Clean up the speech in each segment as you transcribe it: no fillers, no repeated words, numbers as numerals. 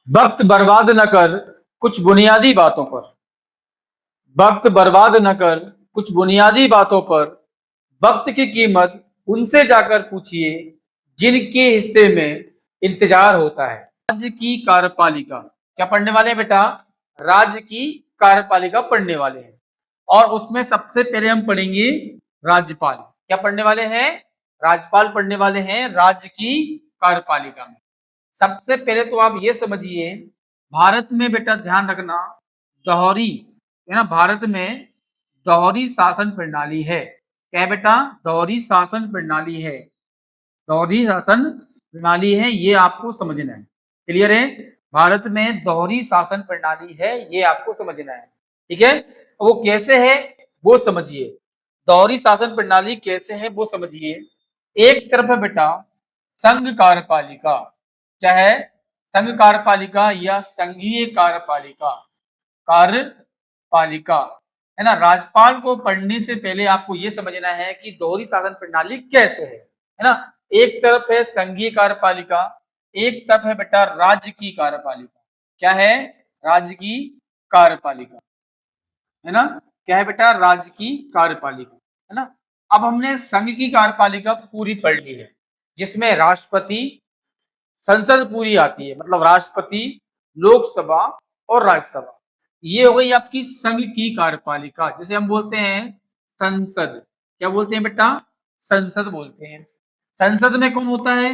वक्त बर्बाद न कर कुछ बुनियादी बातों पर। वक्त बर्बाद न कर कुछ बुनियादी बातों पर। वक्त की कीमत उनसे जाकर पूछिए जिनके हिस्से में इंतजार होता है। राज्य की कार्यपालिका क्या पढ़ने वाले हैं बेटा? राज्य की कार्यपालिका पढ़ने वाले हैं। और उसमें सबसे पहले हम पढ़ेंगे राज्यपाल। क्या पढ़ने वाले हैं? राज्यपाल पढ़ने वाले हैं राज्य की कार्यपालिका में। सबसे पहले तो आप ये समझिए, भारत में बेटा ध्यान रखना, दोहरी है ना, भारत में दोहरी शासन प्रणाली है। क्या बेटा? दोहरी शासन प्रणाली है। दोहरी शासन प्रणाली है, ये आपको समझना है। क्लियर है? भारत में दोहरी शासन प्रणाली है, ये आपको समझना है। ठीक है, वो कैसे है वो समझिए। दोहरी शासन प्रणाली कैसे है वो समझिए। एक तरफ है बेटा संघ कार्यपालिका। क्या है? संघ कार्यपालिका या संघीय कार्यपालिका। कार्यपालिका है ना। राज्यपाल को पढ़ने से पहले आपको यह समझना है कि दोहरी शासन प्रणाली कैसे है ना। एक तरफ है संघीय कार्यपालिका, एक तरफ है बेटा राज्य की कार्यपालिका। क्या है? राज्य की कार्यपालिका है ना। क्या है बेटा? राज्य की कार्यपालिका है ना। अब हमने संघ की कार्यपालिका पूरी पढ़ ली है, जिसमें राष्ट्रपति, संसद पूरी आती है, मतलब राष्ट्रपति, लोकसभा और राज्यसभा। ये हो गई आपकी संघ की कार्यपालिका, जिसे हम बोलते हैं संसद। क्या बोलते हैं बेटा? संसद बोलते हैं। संसद में कौन होता है?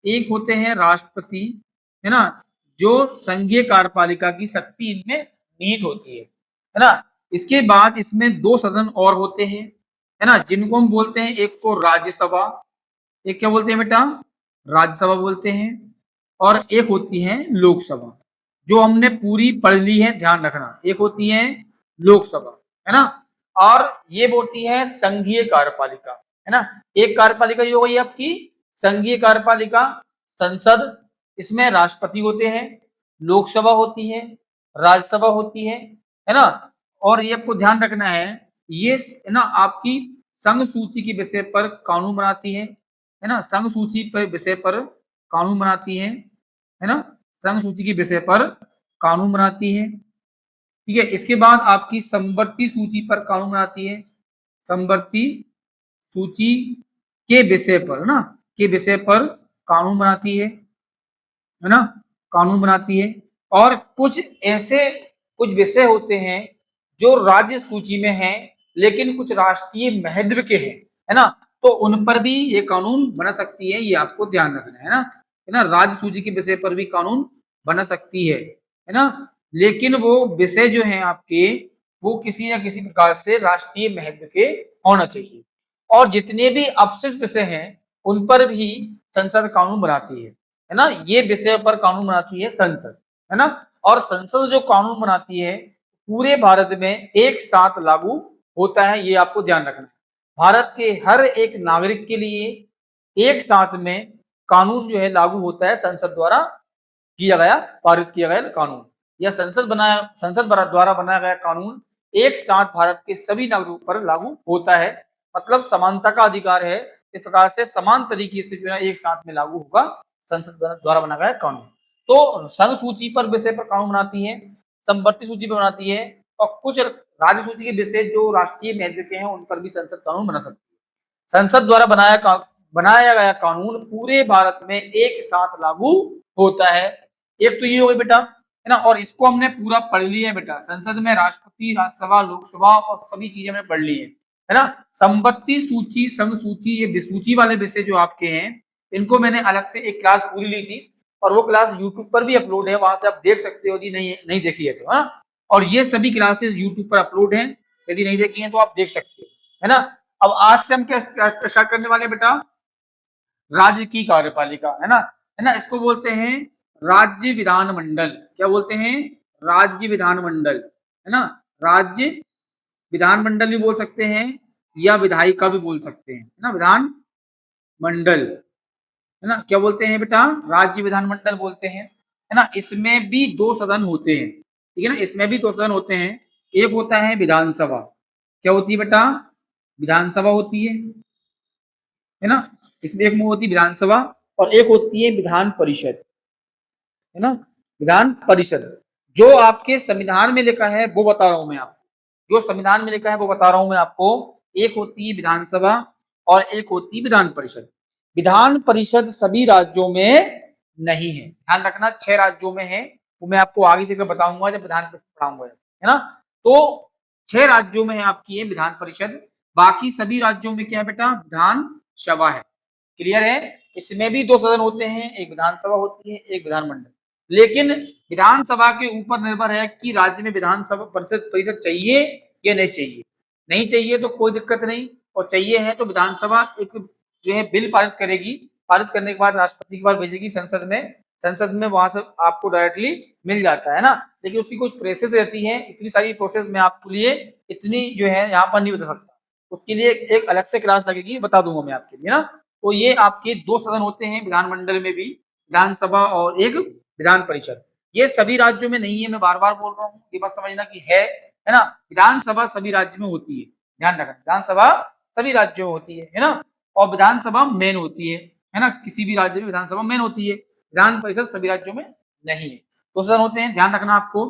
एक होते हैं राष्ट्रपति, है ना, जो संघीय कार्यपालिका की शक्ति इनमें निहित होती है ना। इसके बाद इसमें दो सदन और होते हैं, है ना, जिनको हम बोलते हैं, एक तो राज्यसभा, एक क्या बोलते हैं बेटा? राज्यसभा बोलते हैं, और एक होती है लोकसभा, जो हमने पूरी पढ़ ली है, ध्यान रखना। एक होती है लोकसभा, है ना, और ये होती है संघीय कार्यपालिका, है ना। एक कार्यपालिका ये हो गई आपकी संघीय कार्यपालिका, संसद, इसमें राष्ट्रपति होते हैं, लोकसभा होती है, राज्यसभा होती है ना। और ये आपको ध्यान रखना है, ये है ना आपकी संघ सूची के विषय पर कानून बनाती है ना। संघ सूची पर विषय पर कानून बनाती है ना। संघ सूची के विषय पर कानून बनाती है। ठीक है, इसके बाद आपकी समवर्ती सूची पर कानून बनाती है। समवर्ती सूची के विषय पर ना, के विषय पर कानून बनाती है ना, कानून बनाती है। और कुछ ऐसे कुछ विषय होते हैं जो राज्य सूची में हैं, लेकिन कुछ राष्ट्रीय महत्व के हैं, है ना, तो उन पर भी ये कानून बना सकती है, ये आपको ध्यान रखना है ना। राज्य सूची के विषय पर भी कानून बना सकती है ना, लेकिन वो विषय जो है आपके, वो किसी न किसी प्रकार से राष्ट्रीय महत्व के होना चाहिए। और जितने भी अपशिष्ट विषय हैं उन पर भी संसद कानून बनाती है ना। ये विषय पर कानून बनाती है संसद, है ना। और संसद जो कानून बनाती है पूरे भारत में एक साथ लागू होता है, ये आपको ध्यान रखना है। भारत के हर एक नागरिक के लिए एक साथ में कानून जो है लागू होता है, संसद द्वारा किया गया, पारित किया गया कानून, या संसद द्वारा बनाया गया कानून एक साथ भारत के सभी नागरिकों पर लागू होता है। मतलब समानता का अधिकार है, इस प्रकार से समान तरीके से जो है एक साथ में लागू होगा संसद द्वारा बनाया गया कानून। तो संघ सूची पर विषय पर कानून बनाती है, समवर्ती सूची पर बनाती है, और कुछ राज्य सूची के विषय जो राष्ट्रीय महत्व के हैं उन पर भी संसद कानून बना सकती है। संसद द्वारा बनाया गया कानून पूरे भारत में एक साथ लागू होता है। एक तो ये हो गई बेटा, है ना, और इसको हमने पूरा पढ़ लिया है बेटा। संसद में राष्ट्रपति, राज्यसभा, लोकसभा और सभी चीजें हमने पढ़ ली है ना। संपत्ति सूची, संघ सूची, ये सूची वाले विषय जो आपके हैं, इनको मैंने अलग से एक क्लास पूरी ली थी, और वो क्लास यूट्यूब पर भी अपलोड है, वहां से आप देख सकते हो, यदि नहीं देखी है तो। हाँ, और ये सभी क्लासेस यूट्यूब पर अपलोड है, यदि नहीं देखी है तो आप देख सकते हो, है ना। अब आज से हम क्या स्टार्ट करने वाले बेटा? राज्य की कार्यपालिका, है ना, इसको बोलते हैं राज्य विधानमंडल। क्या बोलते हैं? राज्य विधानमंडल, है ना। राज्य विधानमंडल भी बोल सकते हैं, या विधायिका भी बोल सकते हैं, है ना, विधान मंडल, है ना। क्या बोलते हैं बेटा? राज्य विधानमंडल बोलते हैं, है ना। इसमें भी दो सदन होते हैं, ठीक है ना, इसमें भी दो सदन होते हैं। एक होता है विधानसभा। क्या होती है बेटा? विधानसभा होती है ना। इसमें एक में होती है विधानसभा, और एक होती है विधान परिषद, है ना। विधान परिषद। जो आपके संविधान में लिखा है वो बता रहा हूं मैं आपको, जो संविधान में लिखा है वो बता रहा हूं मैं आपको। एक होती है विधानसभा और एक होती है विधान परिषद। विधान परिषद सभी राज्यों में नहीं है, ध्यान रखना, 6 राज्यों में है, वो मैं आपको आगे चलकर बताऊंगा जब विधान परिषद पढ़ाऊंगा, है ना। तो 6 राज्यों में है आपकी है विधान परिषद, बाकी सभी राज्यों में क्या है बेटा, विधान सभा है। क्लियर है। इसमें भी 2 सदन होते हैं, एक विधानसभा होती है, एक विधानमंडल। लेकिन विधानसभा के ऊपर निर्भर है कि राज्य में विधानसभा परिषद चाहिए या नहीं चाहिए। नहीं चाहिए तो कोई दिक्कत नहीं, और चाहिए है तो विधानसभा एक जो है बिल पारित करेगी, पारित करने के बाद राष्ट्रपति के पास भेजेगी संसद में, संसद में वहां से आपको डायरेक्टली मिल जाता है ना। लेकिन उसकी कुछ प्रोसेस रहती है, इतनी सारी प्रोसेस मैं आपके लिए इतनी जो है यहाँ पर नहीं बता सकता, उसके लिए एक अलग से क्लास लगेगी, बता दूंगा मैं आपके लिए ना। तो ये आपके 2 सदन होते हैं विधानमंडल में भी, विधानसभा और एक विधान परिषद। ये सभी राज्यों में नहीं है, मैं बार बार बोल रहा हूँ, ये बात समझना कि है ना। विधानसभा सभी राज्य में होती है, ध्यान रखना, विधानसभा सभी राज्यों में होती है ना। और विधानसभा मेन होती है ना, किसी भी राज्य में विधानसभा मेन होती है, विधान परिषद सभी राज्यों में नहीं है। तो सदन होते हैं, ध्यान रखना आपको,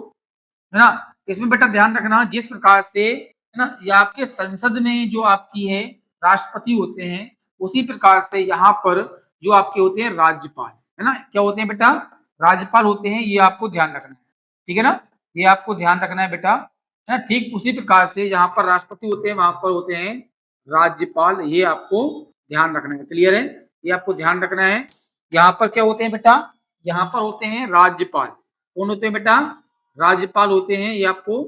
है ना। इसमें बेटा ध्यान रखना, जिस प्रकार से है ना ये आपके संसद में जो आपकी है राष्ट्रपति होते हैं, उसी प्रकार से यहाँ पर जो आपके होते हैं राज्यपाल, है ना, क्या होते हैं बेटा, राज्यपाल होते हैं, ये आपको ध्यान रखना है, ठीक है ना, ये आपको ध्यान रखना है बेटा, है ना। ठीक उसी प्रकार से यहाँ पर राष्ट्रपति होते हैं, वहां पर होते हैं राज्यपाल, ये आपको ध्यान रखना है। क्लियर है, ये आपको ध्यान रखना है। यहाँ पर क्या होते हैं बेटा, यहाँ पर होते हैं राज्यपाल। कौन होते हैं बेटा, राज्यपाल होते हैं, ये आपको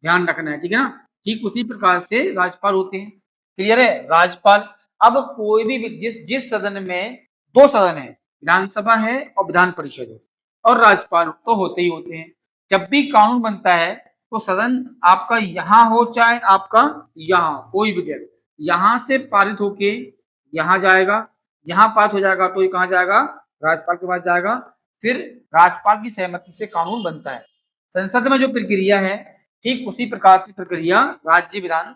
ध्यान रखना है, ठीक है ना। ठीक उसी प्रकार से राज्यपाल होते हैं। क्लियर है, राज्यपाल। अब कोई भी जिस सदन में 2 सदन है, विधानसभा है और विधान परिषद है, और राज्यपाल तो होते ही होते हैं। जब भी कानून बनता है तो सदन आपका यहाँ हो चाहे आपका यहाँ, कोई विधेयक यहाँ से पारित होके यहाँ जाएगा, यहाँ पारित हो जाएगा तो ये कहाँ जाएगा, राज्यपाल के पास जाएगा, फिर राज्यपाल की सहमति से कानून बनता है। संसद में जो प्रक्रिया है ठीक उसी प्रकार से प्रक्रिया राज्य विधान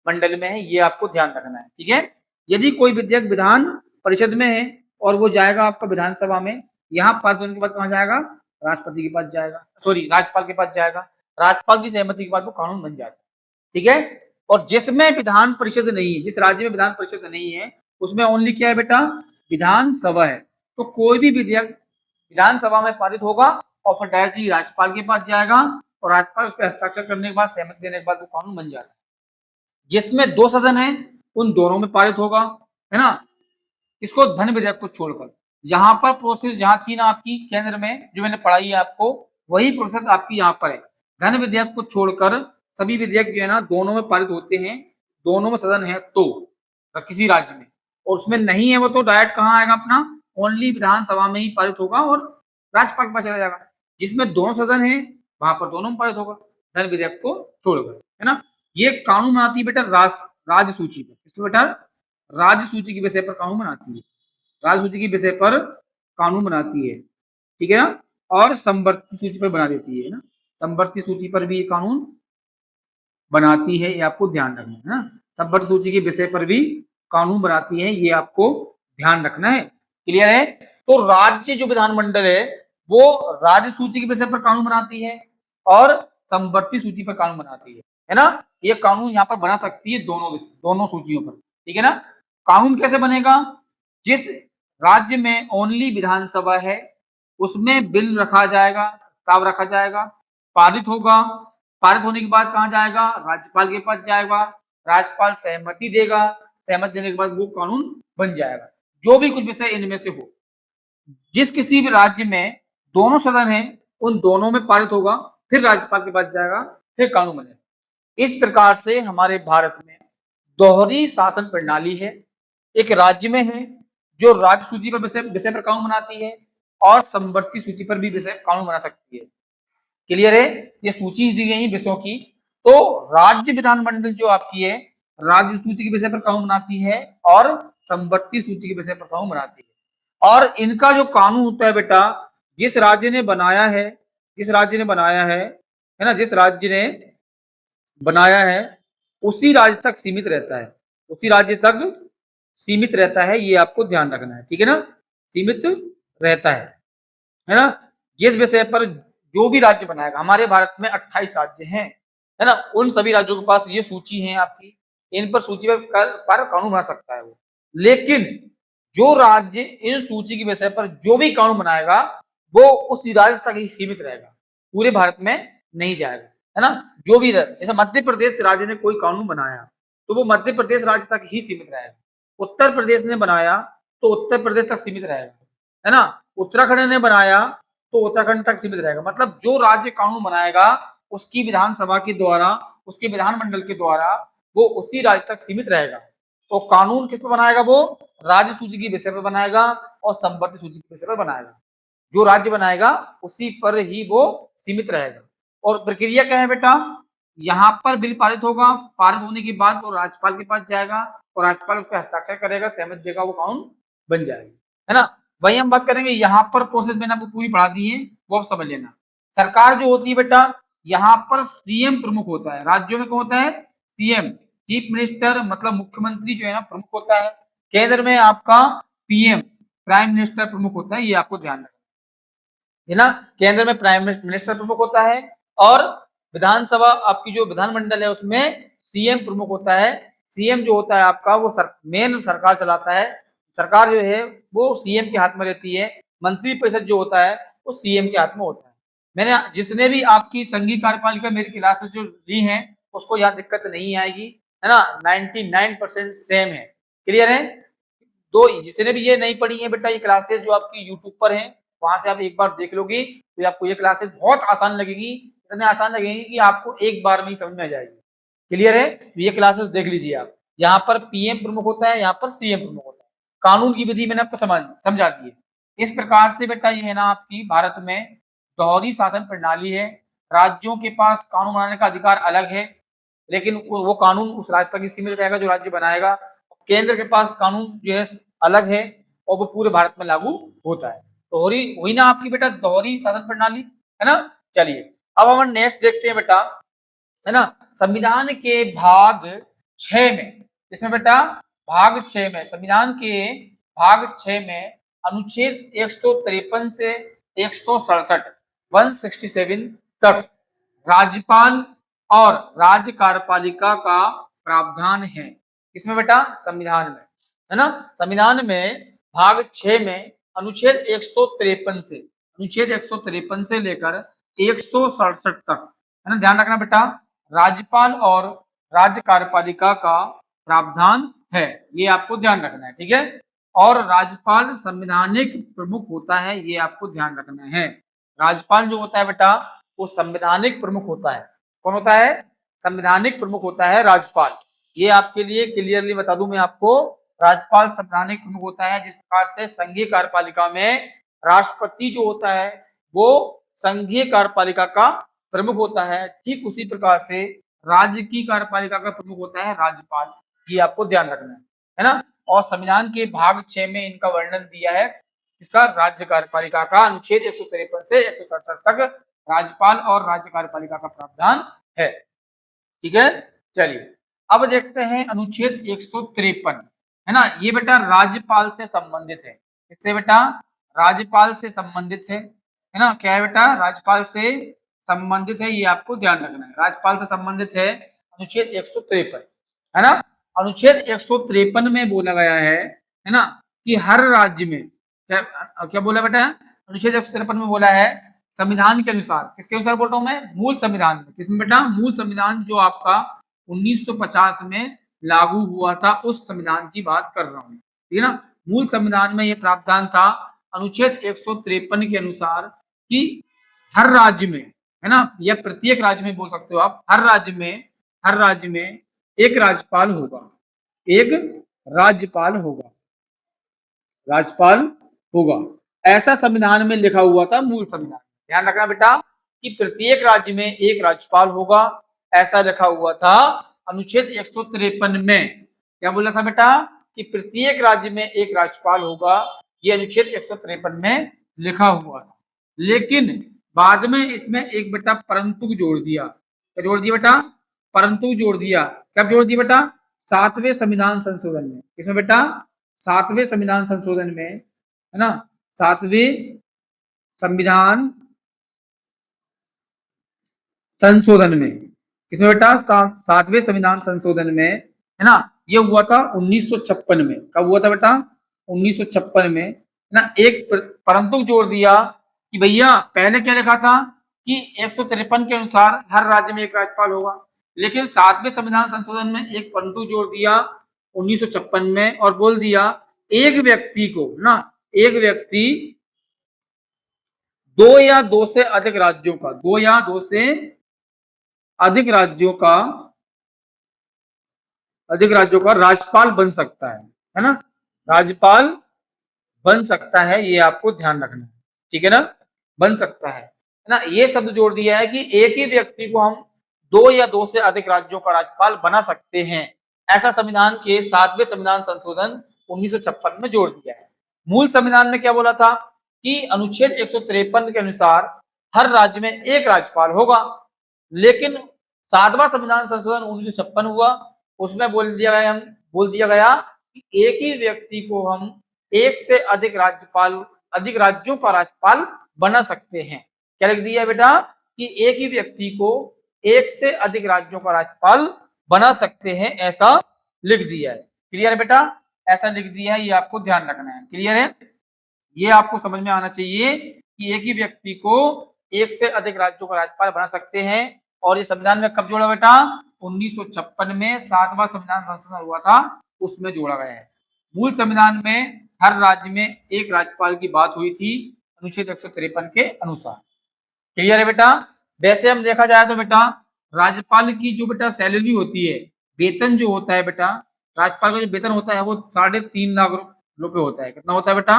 मंडल में है, ये आपको ध्यान रखना है, ठीक है। यदि कोई विधेयक विधान परिषद में है और वो जाएगा आपका विधानसभा में, यहाँ पास होने के बाद कहाँ जाएगा, राष्ट्रपति के पास जाएगा, सॉरी राज्यपाल के पास जाएगा, राज्यपाल की सहमति के बाद वो कानून बन जाता है, ठीक है। और जिसमें विधान परिषद नहीं है, जिस राज्य में विधान परिषद नहीं है, उसमें ओनली क्या है बेटा, विधानसभा है। तो कोई भी विधेयक विधानसभा में पारित होगा और फिर डायरेक्टली राज्यपाल के पास जाएगा, और राज्यपाल उस पर हस्ताक्षर करने के बाद, सहमति देने के बाद वो कानून बन जाता है। जिसमें 2 सदन है उन दोनों में पारित होगा, है ना, इसको धन विधेयक को छोड़कर। यहाँ पर प्रोसेस जहाँ थी ना आपकी केंद्र में, जो मैंने पढ़ाई है आपको, वही प्रोसेस आपकी यहाँ पर है। धन विधेयक को छोड़कर सभी विधेयक जो है ना दोनों में पारित होते हैं, दोनों में सदन है तो किसी राज्य में, और उसमें नहीं है वो तो डायरेक्ट कहाँ आएगा अपना, ओनली विधानसभा में ही पारित होगा और राज्यपाल के पास चला जाएगा। जिसमें दोनों सदन है वहां पर दोनों में पारित होगा, धन विधेयक को छोड़कर, है ना। ये कानून बनाती है बेटा राज्य सूची पर, इसलिए बेटा राज्य सूची के विषय पर कानून बनाती है, राज्य सूची के विषय पर कानून बनाती है, ठीक है ना। और संवर्ती सूची पर बना देती है ना, संवर्ती सूची पर भी ये कानून बनाती है, ये आपको ध्यान रखना है ना। संवर्ती सूची के विषय पर भी कानून बनाती है, ये आपको ध्यान रखना है। क्लियर है। तो राज्य जो विधानमंडल है वो राज्य सूची के विषय पर कानून बनाती है और संवर्ती सूची पर कानून बनाती है ना। ये कानून यहाँ पर बना सकती है दोनों सूचियों पर, ठीक है ना। कानून कैसे बनेगा, जिस राज्य में ओनली विधानसभा है उसमें बिल रखा जाएगा, प्रस्ताव रखा जाएगा, पारित होगा, पारित होने के बाद कहाँ जाएगा, राज्यपाल के पास जाएगा, राज्यपाल सहमति देगा, सहमति देने के बाद वो कानून बन जाएगा। जो भी कुछ विषय इनमें से हो, जिस किसी भी राज्य में दोनों सदन है उन दोनों में पारित होगा, फिर राज्यपाल के पास जाएगा, फिर कानून बनेगा। इस प्रकार से हमारे भारत में दोहरी शासन प्रणाली है। एक राज्य में है जो राज्य सूची पर विषय पर कानून बनाती है और संवर्ती सूची पर भी विषय कानून बना सकती है। क्लियर है, ये सूची दी गई विषयों की। तो राज्य विधानमंडल जो आपकी है राज्य सूची के विषय पर कानून बनाती है और संवर्ती सूची के विषय पर कानून बनाती है। और इनका जो कानून होता है बेटा, जिस राज्य ने बनाया है, जिस राज्य ने बनाया है ना, जिस राज्य ने बनाया है उसी राज्य तक सीमित रहता है, उसी राज्य तक सीमित रहता है, ये आपको ध्यान रखना है, ठीक है ना, सीमित रहता है ना। जिस विषय पर जो भी राज्य बनाएगा, हमारे भारत में 28 राज्य हैं, है ना, उन सभी राज्यों के पास ये सूची है आपकी, इन पर सूची पर कानून बना सकता है वो। लेकिन जो राज्य इन सूची के विषय पर जो भी कानून बनाएगा वो उस राज्य तक ही सीमित रहेगा, पूरे भारत में नहीं जाएगा, है ना। जो भी जैसे मध्य प्रदेश राज्य ने कोई कानून बनाया तो वो मध्य प्रदेश राज्य तक ही सीमित रहेगा। उत्तर प्रदेश ने बनाया तो उत्तर प्रदेश तक सीमित रहेगा, है ना। उत्तराखंड ने बनाया तो उत्तराखंड तक सीमित रहेगा। मतलब जो राज्य कानून बनाएगा उसकी विधानसभा के द्वारा, उसके विधानमंडल के द्वारा वो उसी राज्य तक सीमित रहेगा। तो कानून किस पर बनाएगा? वो राज्य सूची के विषय पर बनाएगा और संपत्ति सूची के विषय पर बनाएगा। जो राज्य बनाएगा उसी पर ही वो सीमित रहेगा। और प्रक्रिया क्या है बेटा? यहाँ पर बिल पारित होगा, पारित होने के बाद वो राज्यपाल के पास जाएगा और राज्यपाल उस पर हस्ताक्षर करेगा, सहमति देगा, वो कानून बन जाएगा, है ना। वही हम बात करेंगे, यहाँ पर प्रोसेस मैंने आपको पूरी पढ़ा दी है, वो आप समझ लेना। सरकार जो होती है बेटा, यहाँ पर सीएम प्रमुख होता है। राज्यों में कौन होता है? सीएम, चीफ मिनिस्टर, मतलब मुख्यमंत्री जो है ना प्रमुख होता है। केंद्र में आपका पीएम, प्राइम मिनिस्टर प्रमुख होता है, ये आपको ध्यान रखना है ना। केंद्र में प्राइम मिनिस्टर प्रमुख होता है और विधानसभा आपकी जो विधानमंडल है उसमें सीएम प्रमुख होता है। सीएम जो होता है आपका वो मेन सरकार चलाता है। सरकार जो है वो सीएम के हाथ में रहती है। मंत्री परिषद जो होता है वो सीएम के हाथ में होता है। मैंने जितने भी आपकी संघीय कार्यपालिका मेरी क्लासेस जो ली हैं उसको यहाँ दिक्कत नहीं आएगी, है ना। 99% सेम है, क्लियर है। तो जिसने भी ये नहीं पढ़ी है बेटा, ये क्लासेस जो आपकी यूट्यूब पर हैं वहां से आप एक बार देख लोगी तो आपको ये क्लासेस बहुत आसान लगेगी, इतने आसान लगेगी कि आपको एक बार में ही समझ में आ जाएगी, क्लियर है। तो ये क्लासेस देख लीजिए आप। यहाँ पर पीएम प्रमुख होता है, यहाँ पर सीएम प्रमुख होता है। कानून की विधि मैंने आपको समझा दी है। इस प्रकार से बेटा ये है ना आपकी भारत में दोहरी शासन प्रणाली है। राज्यों के पास कानून बनाने का अधिकार अलग है, लेकिन वो कानून उस राज्य तक ही सीमित रहेगा जो राज्य बनाएगा। केंद्र के पास कानून जो है अलग है और वो पूरे भारत में लागू होता है। दोहरी हुई ना आपकी बेटा दोहरी शासन प्रणाली, है ना। चलिए अब हम नेक्स्ट देखते हैं बेटा, है ना। संविधान के भाग 6 में, इसमें बेटा भाग 6 में, संविधान के भाग 6 में अनुच्छेद 153 से 167 167 तक राज्यपाल और राज्य कार्यपालिका का प्रावधान है। इसमें बेटा संविधान में, है ना। संविधान में भाग 6 में अनुच्छेद 153 से लेकर 167 तक, है ना। ध्यान रखना बेटा, राज्यपाल और राज्य कार्यपालिका का प्रावधान है, ये आपको ध्यान रखना है, ठीक है। और राज्यपाल संवैधानिक प्रमुख होता है, ये आपको ध्यान रखना है। राज्यपाल जो होता है बेटा वो संवैधानिक प्रमुख होता है। कौन होता है? संवैधानिक प्रमुख होता है राज्यपाल। ये आपके लिए क्लियरली बता दूं मैं आपको, राज्यपाल संवैधानिक प्रमुख होता है। जिस प्रकार से संघीय कार्यपालिका में राष्ट्रपति जो होता है वो संघीय कार्यपालिका का प्रमुख होता है, ठीक उसी प्रकार से राज्य की कार्यपालिका का प्रमुख होता है राज्यपाल। ये आपको ध्यान रखना है ना। और संविधान के भाग 6 में इनका वर्णन दिया है, इसका राज्य कार्यपालिका का अनुच्छेद 153 से 167 तक राज्यपाल और राज्य कार्यपालिका का प्रावधान है, ठीक है। चलिए अब देखते हैं अनुच्छेद 153, है ना। ये बेटा राज्यपाल से संबंधित है। इससे बेटा राज्यपाल से संबंधित है ना। क्या है बेटा? राज्यपाल से संबंधित है, ये आपको ध्यान रखना है। राज्यपाल से संबंधित है अनुच्छेद 153, है ना। अनुच्छेद 153 में बोला गया है ना, कि हर राज्य में क्या बोला बेटा? अनुच्छेद 153 में बोला है संविधान के अनुसार, किसके अनुसार बोल रहा हूं मैं? मूल संविधान में। किसमें बेटा? मूल संविधान जो आपका 1950 में लागू हुआ था, उस संविधान की बात कर रहा हूं, ठीक है ना। मूल संविधान में यह प्रावधान था अनुच्छेद 153 के अनुसार कि हर राज्य में, है ना, या प्रत्येक राज्य में बोल सकते हो आप, हर राज्य में एक राज्यपाल होगा, एक राज्यपाल होगा। ऐसा संविधान में लिखा हुआ था, मूल संविधान। ध्यान रखना बेटा कि प्रत्येक राज्य में एक राज्यपाल होगा, ऐसा लिखा हुआ था अनुच्छेद 153 में। क्या बोला था बेटा? कि प्रत्येक राज्य में एक राज्यपाल होगा, ये अनुच्छेद 153 में लिखा हुआ था। लेकिन बाद में इसमें एक बेटा परंतु जोड़ दिया। क्या जोड़ दिया बेटा? परंतु जोड़ दिया। कब जोड़ दिया बेटा? 7वें संविधान संशोधन में। किसमें बेटा? 7वें संविधान संशोधन में, है ना। 7वें संविधान संशोधन में, किसमें बेटा, सातवें संविधान संशोधन में, है ना, ये हुआ था 1956 में। कब हुआ था बेटा, 1956 में, है ना। एक परंतु जोड़ दिया कि भैया पहले क्या लिखा था कि 153 के अनुसार हर राज्य में एक राज्यपाल होगा, लेकिन सातवें संविधान संशोधन में एक परंतु जोड़ दिया 1956 में और बोल दिया एक व्यक्ति को ना, एक व्यक्ति दो या दो से अधिक राज्यों का, दो या दो से अधिक राज्यों का, अधिक राज्यों का राज्यपाल बन सकता है ना, राज्यपाल बन सकता है, ये आपको ध्यान रखना है, ठीक है ना, बन सकता है ना। ये शब्द जोड़ दिया है कि एक ही व्यक्ति को हम दो या दो से अधिक राज्यों का राज्यपाल बना सकते हैं, ऐसा संविधान के सातवें संविधान संशोधन 1956 में जोड़ दिया है। मूल संविधान में क्या बोला था कि अनुच्छेद 153 के अनुसार हर राज्य में एक राज्यपाल होगा, लेकिन सातवां संविधान संशोधन 1956 हुआ, उसमें बोल दिया गया कि एक ही व्यक्ति को हम एक से अधिक राज्यपाल, अधिक राज्यों का राज्यपाल बना सकते हैं। क्या लिख दिया बेटा कि एक ही व्यक्ति को एक से अधिक राज्यों का राज्यपाल बना सकते हैं, ऐसा लिख दिया है। क्लियर है बेटा, ऐसा लिख दिया है, ये आपको ध्यान रखना है। क्लियर है, ये आपको समझ में आना चाहिए कि एक ही व्यक्ति को एक से अधिक राज्यों का राज्यपाल बना सकते हैं। और ये संविधान में कब जोड़ा बेटा, 1956 में सातवां संविधान संशोधन हुआ था, उसमें जोड़ा गया है। मूल संविधान में हर राज्य में एक राज्यपाल की बात हुई थी अनुच्छेद 153 के अनुसार। क्लियर है बेटा। वैसे हम देखा जाए तो बेटा राज्यपाल की जो बेटा सैलरी होती है, वेतन जो होता है बेटा, राज्यपाल का जो वेतन होता है वो 3.5 लाख रुपए होता है। कितना होता है बेटा,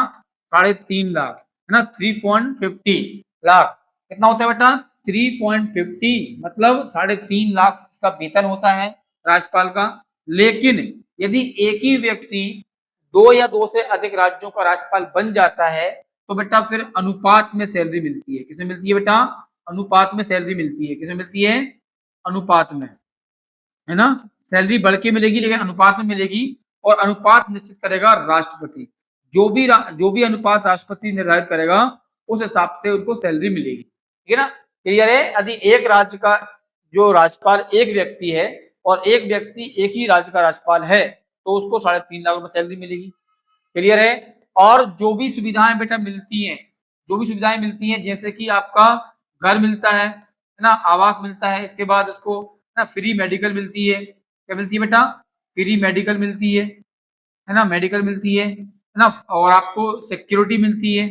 3.5 लाख, है ना, 3.50 लाख। कितना होता है बेटा, 3.50, मतलब 3.5 लाख का वेतन होता है राज्यपाल का। लेकिन यदि एक ही व्यक्ति दो या दो से अधिक राज्यों का राज्यपाल बन जाता है तो बेटा फिर अनुपात में सैलरी मिलती है। किसमें मिलती है बेटा, अनुपात में सैलरी मिलती है। किसमें मिलती है, अनुपात में, है ना। सैलरी बढ़ के मिलेगी लेकिन अनुपात में मिलेगी, और अनुपात निश्चित करेगा राष्ट्रपति। जो भी अनुपात राष्ट्रपति निर्धारित करेगा उस हिसाब से उनको सैलरी मिलेगी, ठीक है ना। क्लियर है। यदि एक राज्य का जो राज्यपाल एक व्यक्ति है और एक व्यक्ति एक ही राज्य का राज्यपाल है तो उसको 3.5 लाख रुपए सैलरी मिलेगी। क्लियर है। और जो भी सुविधाएं बेटा मिलती हैं, जो भी सुविधाएं मिलती हैं, जैसे कि आपका घर मिलता है ना, आवास मिलता है, इसके बाद उसको ना फ्री मेडिकल मिलती है। क्या मिलती है बेटा, फ्री मेडिकल मिलती है ना, मेडिकल मिलती है ना, और आपको सिक्योरिटी मिलती है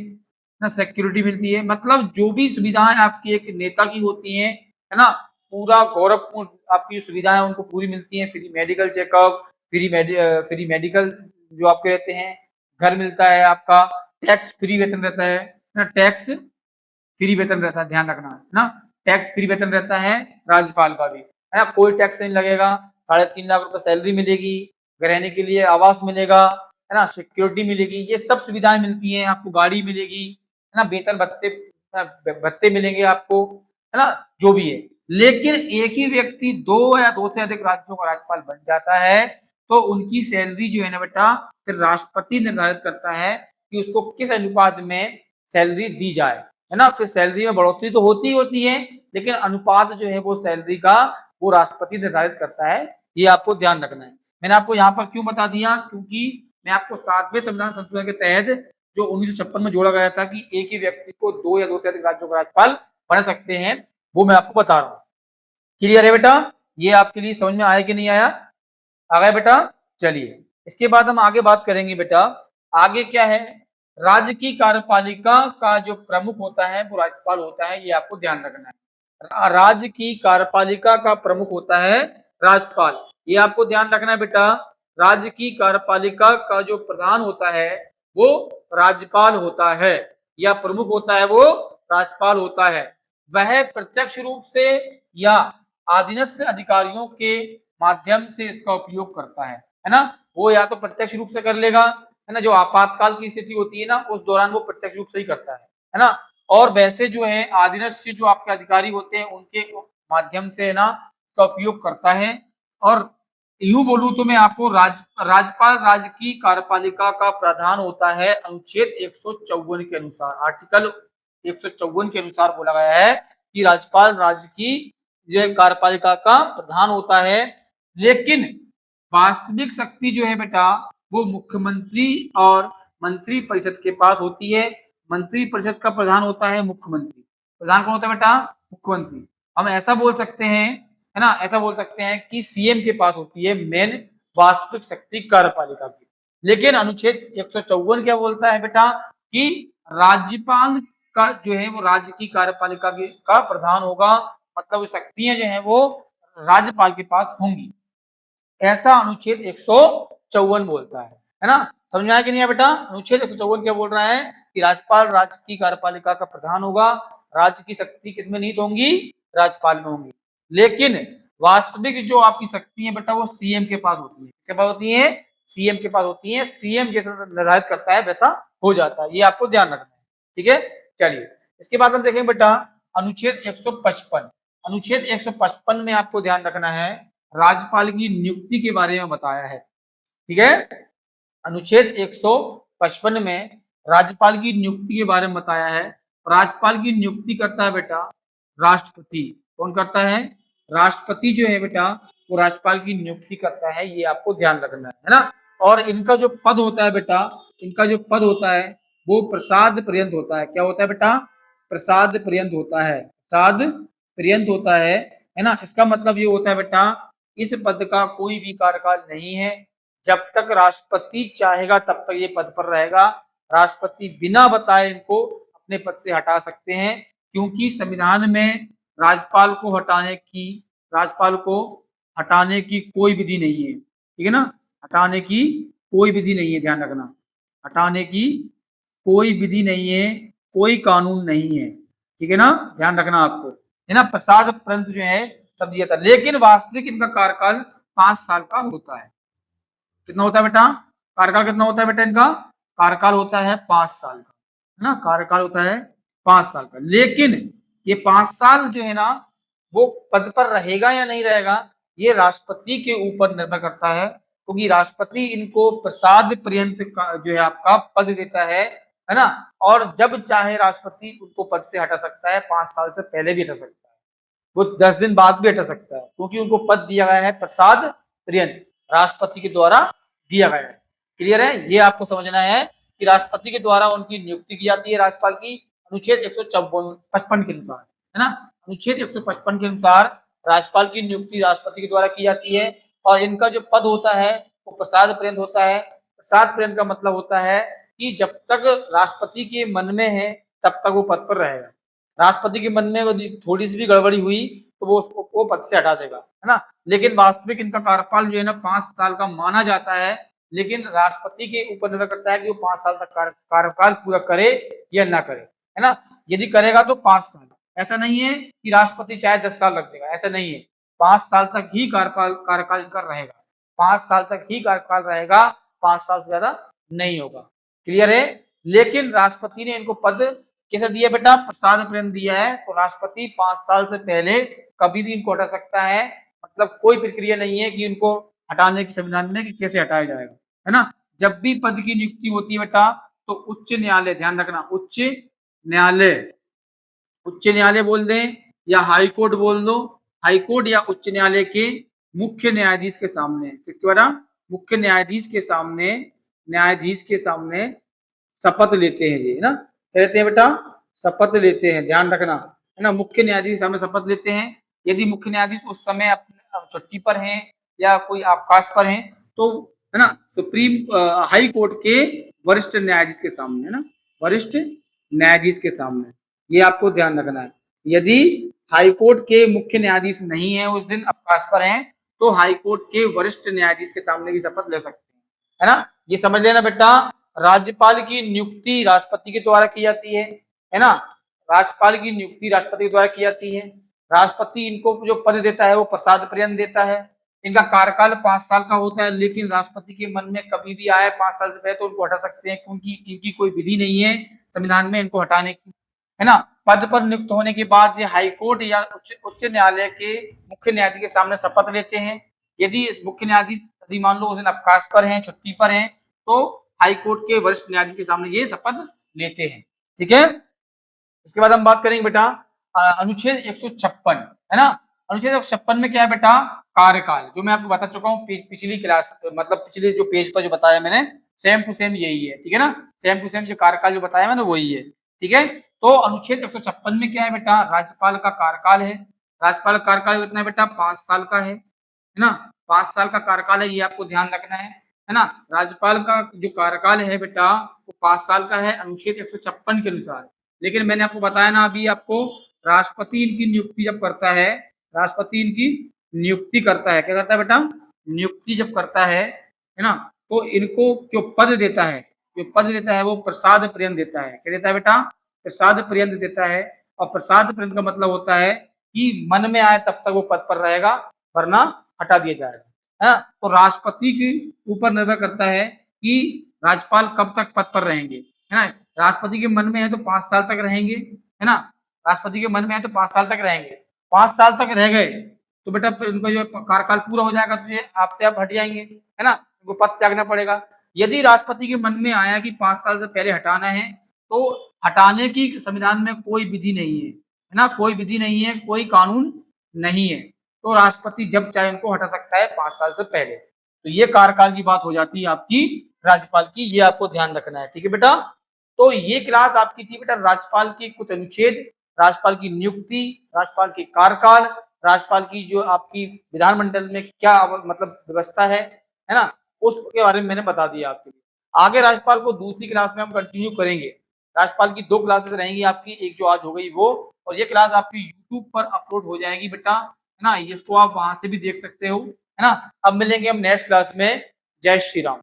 ना, सिक्योरिटी मिलती है। मतलब जो भी सुविधाएं आपकी एक नेता की होती हैं, है ना, पूरा गौरवपूर्ण आपकी सुविधाएं उनको पूरी मिलती हैं। Free medical checkup, free medical जो आपके रहते हैं, घर मिलता है आपका, टैक्स फ्री वेतन रहता है ना, टैक्स फ्री वेतन रहता है, ध्यान रखना है ना, टैक्स फ्री वेतन रहता है राज्यपाल का भी, है ना, कोई टैक्स नहीं लगेगा। 3.5 लाख रुपए सैलरी मिलेगी, रहने के लिए आवास मिलेगा, है ना, सिक्योरिटी मिलेगी, ये सब सुविधाएं मिलती हैं आपको, गाड़ी मिलेगी, है ना, वेतन भत्ते भत्ते मिलेंगे आपको, है ना, जो भी है। लेकिन एक ही व्यक्ति दो या दो से अधिक राज्यों का राज्यपाल बन जाता है तो उनकी सैलरी जो है ना बेटा, फिर राष्ट्रपति निर्धारित करता है कि उसको किस अनुपात में सैलरी दी जाए, है ना। फिर सैलरी में बढ़ोतरी तो होती है, लेकिन अनुपात जो है वो सैलरी का वो राष्ट्रपति निर्धारित करता है। ये आपको ध्यान रखना है। मैंने आपको यहाँ पर क्यों बता दिया, क्योंकि मैं आपको सातवें संविधान संशोधन के तहत जो 1956 में जोड़ा गया था कि एक ही व्यक्ति को दो या दो से अधिक राज्यों का राज्यपाल बना सकते हैं, वो मैं आपको बता रहा हूँ। क्लियर है बेटा, ये आपके लिए समझ में आया कि नहीं आया, आ गया बेटा। चलिए इसके बाद हम आगे बात करेंगे बेटा। आगे क्या है, राज्य की कार्यपालिका का जो प्रमुख होता है वो राज्यपाल होता है, ये आपको ध्यान रखना है। राज्य की कार्यपालिका का प्रमुख होता है राज्यपाल, ये आपको ध्यान रखना है बेटा। राज्य की कार्यपालिका का जो प्रधान होता है वो राज्यपाल होता है, या प्रमुख होता है वो राज्यपाल होता है। वह प्रत्यक्ष रूप से या अधीनस्थ अधिकारियों के माध्यम से इसका उपयोग करता है ना। वो या तो प्रत्यक्ष रूप से कर लेगा, है ना, जो आपातकाल की स्थिति होती है ना उस दौरान वो प्रत्यक्ष रूप से ही करता है ना। और वैसे जो है अधीनस्थ जो आपके अधिकारी होते हैं उनके माध्यम से, है ना, इसका उपयोग करता है। और यूं बोलूं तो मैं आपको राज्यपाल राज्य की कार्यपालिका का प्रधान होता है अनुच्छेद 154 के अनुसार, आर्टिकल 154 के अनुसार बोला गया है कि राज्यपाल राज्य की जो है कार्यपालिका का प्रधान होता है, लेकिन वास्तविक शक्ति जो है बेटा वो मुख्यमंत्री और मंत्री परिषद के पास होती है। मंत्री परिषद का प्रधान होता है मुख्यमंत्री। प्रधान कौन होता है बेटा? मुख्यमंत्री। हम ऐसा बोल सकते हैं, है ना, ऐसा बोल सकते हैं कि सीएम के पास होती है मेन वास्तविक शक्ति कार्यपालिका की। लेकिन अनुच्छेद 154 क्या बोलता है बेटा कि राज्यपाल का जो है वो राज्य की कार्यपालिका का प्रधान होगा, मतलब शक्तियां जो है वो राज्यपाल के पास होंगी, ऐसा अनुच्छेद 154 बोलता है ना। समझ में आया कि नहीं है बेटा? अनुच्छेद 154 क्या बोल रहा है कि राज्यपाल राज्य की कार्यपालिका का प्रधान होगा, राज्य की शक्ति किसमें निहित होंगी? राज्यपाल में होंगी। लेकिन वास्तविक जो आपकी शक्ति है बेटा वो सीएम के पास होती है। किसके पास होती है? सीएम के पास होती है। सीएम जैसा निर्धारित करता है वैसा हो जाता है, ये आपको ध्यान रखना है, ठीक है। चलिए इसके बाद हम देखेंगे बेटा अनुच्छेद 155। अनुच्छेद 155 में आपको ध्यान रखना है राज्यपाल की नियुक्ति के बारे में बताया है, ठीक है। अनुच्छेद 155 में राज्यपाल की नियुक्ति के बारे में बताया है। राज्यपाल की नियुक्ति करता है बेटा राष्ट्रपति। कौन करता है? राष्ट्रपति जो है बेटा वो राज्यपाल की नियुक्ति करता है, ये आपको ध्यान रखना है ना। और इनका जो पद होता है बेटा, इनका जो पद होता है वो प्रसाद पर्यंत होता है। क्या होता है बेटा? प्रसाद पर्यंत होता है। प्रसाद पर्यंत होता है ना। इसका मतलब ये होता है बेटा इस पद का कोई भी कार्यकाल नहीं है। जब तक राष्ट्रपति चाहेगा तब तक ये पद पर रहेगा। राष्ट्रपति बिना बताए इनको अपने पद से हटा सकते हैं, क्योंकि संविधान में राज्यपाल को हटाने की कोई विधि नहीं है, ठीक है ना। हटाने की कोई विधि नहीं है, ध्यान रखना। हटाने की कोई विधि नहीं है, कोई कानून नहीं है, ठीक है ना, ध्यान रखना आपको, है ना। प्रसाद पर्यंत जो है सब दिया था, लेकिन वास्तविक इनका कार्यकाल 5 साल का होता है। कितना होता है बेटा? कार्यकाल कितना होता है बेटा इनका? कार्यकाल होता है 5 साल का, है ना। कार्यकाल होता है 5 साल का, लेकिन ये 5 साल जो है ना वो पद पर रहेगा या नहीं रहेगा ये राष्ट्रपति के ऊपर निर्भर करता है, क्योंकि राष्ट्रपति इनको प्रसाद पर्यंत जो है आपका पद देता है ना। और जब चाहे राष्ट्रपति उनको पद से हटा सकता है, 5 साल से पहले भी हटा सकता है, वो 10 दिन बाद भी हटा सकता है, क्योंकि उनको पद दिया गया है प्रसाद पर्यंत, राष्ट्रपति के द्वारा दिया गया है। क्लियर है? ये आपको समझना है कि राष्ट्रपति के द्वारा उनकी नियुक्ति की जाती है राज्यपाल की, अनुच्छेद 155 के अनुसार, है ना। अनुच्छेद 155 के अनुसार राज्यपाल की नियुक्ति राष्ट्रपति के द्वारा की जाती है, और इनका जो पद होता है वो प्रसाद पर्यंत होता है। प्रसाद पर्यंत का मतलब होता है कि जब तक राष्ट्रपति के मन में है तब तक वो पद पर रहेगा। राष्ट्रपति के मन में थोड़ी सी भी गड़बड़ी हुई तो वो पद से हटा देगा, है ना। लेकिन वास्तविक इनका कार्यकाल जो है ना 5 साल का माना जाता है, लेकिन राष्ट्रपति के ऊपर निर्भर करता है कि वो 5 साल तक कार्यकाल पूरा करे या ना करे, है ना। यदि करेगा तो 5 साल, ऐसा नहीं है कि राष्ट्रपति चाहे 10 साल रख देगा, ऐसा नहीं है। 5 साल तक ही कार्यकाल इनका रहेगा, 5 साल तक ही कार्यकाल रहेगा, 5 साल से ज्यादा नहीं होगा। क्लियर है? लेकिन राष्ट्रपति ने इनको पद कैसे दिया बेटा? प्रसाद पर्यंत दिया है, तो राष्ट्रपति 5 साल से पहले कभी भी इनको हटा सकता है। मतलब कोई प्रक्रिया नहीं है कि इनको हटाने की संविधान में कि कैसे हटाया जाएगा, है ना। जब भी पद की नियुक्ति होती है बेटा तो उच्च न्यायालय, ध्यान रखना, उच्च न्यायालय बोल दें या हाई कोर्ट बोल दो, हाई कोर्ट या उच्च न्यायालय के मुख्य न्यायाधीश के सामने, किसके द्वारा? मुख्य न्यायाधीश के सामने शपथ लेते हैं ये, है ना। क्या लेते हैं बेटा? शपथ लेते हैं, ध्यान रखना, है ना। मुख्य न्यायाधीश के सामने शपथ लेते हैं। यदि मुख्य न्यायाधीश उस समय अपने छुट्टी पर हैं या कोई अवकाश पर हैं तो, है ना, हाई कोर्ट के वरिष्ठ न्यायाधीश के सामने, है ना, वरिष्ठ न्यायाधीश के सामने, ये आपको ध्यान रखना है। यदि हाई कोर्ट के मुख्य न्यायाधीश नहीं है, उस दिन अवकाश पर हैं, तो हाई कोर्ट के वरिष्ठ न्यायाधीश के सामने भी शपथ ले सकते हैं, है ना। ये समझ लेना बेटा, राज्यपाल की नियुक्ति राष्ट्रपति के द्वारा की जाती है ना। राज्यपाल की नियुक्ति राष्ट्रपति के द्वारा की जाती है। राष्ट्रपति इनको जो पद देता है वो प्रसाद पर्यंत देता है। इनका कार्यकाल 5 साल का होता है, लेकिन राष्ट्रपति के मन में कभी भी आए 5 साल से पहले तो उनको हटा सकते हैं, क्योंकि इनकी कोई विधि नहीं है संविधान में इनको हटाने की, है ना। पद पर नियुक्त होने के बाद ये हाई कोर्ट या उच्च न्यायालय के मुख्य न्यायाधीश के सामने शपथ लेते हैं। यदि मुख्य न्यायाधीश यदि मान लो उस दिन अवकाश पर हैं, छुट्टी पर हैं, तो हाई कोर्ट के वरिष्ठ न्यायाधीश के सामने ये शपथ लेते हैं, ठीक है। इसके बाद हम बात करेंगे बेटा अनुच्छेद 156, है ना। अनुच्छेद 156 में क्या है बेटा, कार्यकाल, जो मैं आपको बता चुका हूँ पिछली क्लास, मतलब पिछले जो पेज पर जो बताया मैंने, सेम टू सेम यही है, ठीक है ना, सेम टू सेम जो कार्यकाल जो बताया मैंने वही है, ठीक है। तो अनुच्छेद 156 में क्या है बेटा, राज्यपाल का कार्यकाल है। राज्यपाल का कार्यकाल कितना है बेटा, 5 साल का है ना, 5 साल का कार्यकाल है, ये आपको ध्यान रखना है ना। राज्यपाल का जो कार्यकाल है बेटा वो 5 साल का है अनुच्छेद 156 के अनुसार। लेकिन मैंने आपको बताया ना अभी आपको, राष्ट्रपति इनकी नियुक्ति जब करता है, राष्ट्रपति इनकी नियुक्ति करता है, क्या करता है बेटा, नियुक्ति जब करता है ना, तो इनको जो पद देता है, जो पद देता है वो प्रसाद पर्यंत देता है। क्या देता है बेटा, प्रसाद पर्यंत देता है। और प्रसाद पर्यंत का मतलब होता है कि मन में आए तब तक वो पद पर रहेगा, वरना हटा दिया जाएगा, है। तो राष्ट्रपति के ऊपर निर्भर करता है कि राज्यपाल कब तक पद पर रहेंगे, है ना। राष्ट्रपति के मन में है तो 5 साल तक रहेंगे, है ना, राष्ट्रपति के मन में है तो 5 साल तक रहेंगे। 5 साल तक रह गए तो बेटा उनका जो कार्यकाल पूरा हो जाएगा तो ये आपसे आप हट जाएंगे, है ना, उनको पद त्यागना पड़ेगा। यदि राष्ट्रपति के मन में आया कि 5 साल से पहले हटाना है, तो हटाने की संविधान में कोई विधि नहीं है ना, कोई विधि नहीं है, कोई कानून नहीं है। तो राष्ट्रपति जब चाहे उनको हटा सकता है 5 साल से पहले। तो ये कार्यकाल की बात हो जाती है आपकी राज्यपाल की, ये आपको ध्यान रखना है, ठीक है बेटा। तो ये क्लास आपकी थी बेटा राज्यपाल के कुछ अनुच्छेद, राज्यपाल की नियुक्ति, राज्यपाल के कार्यकाल, राज्यपाल की जो आपकी विधानमंडल में क्या मतलब व्यवस्था है ना, उसके बारे में मैंने बता दिया आपके लिए। आगे राज्यपाल को दूसरी क्लास में हम कंटिन्यू करेंगे। राज्यपाल की 2 क्लासेस रहेंगी आपकी, एक जो आज हो गई वो, और ये क्लास आपकी यूट्यूब पर अपलोड हो जाएगी बेटा, है ना, इसको आप वहां से भी देख सकते हो, है ना। अब मिलेंगे हम नेक्स्ट क्लास में। जय श्री राम।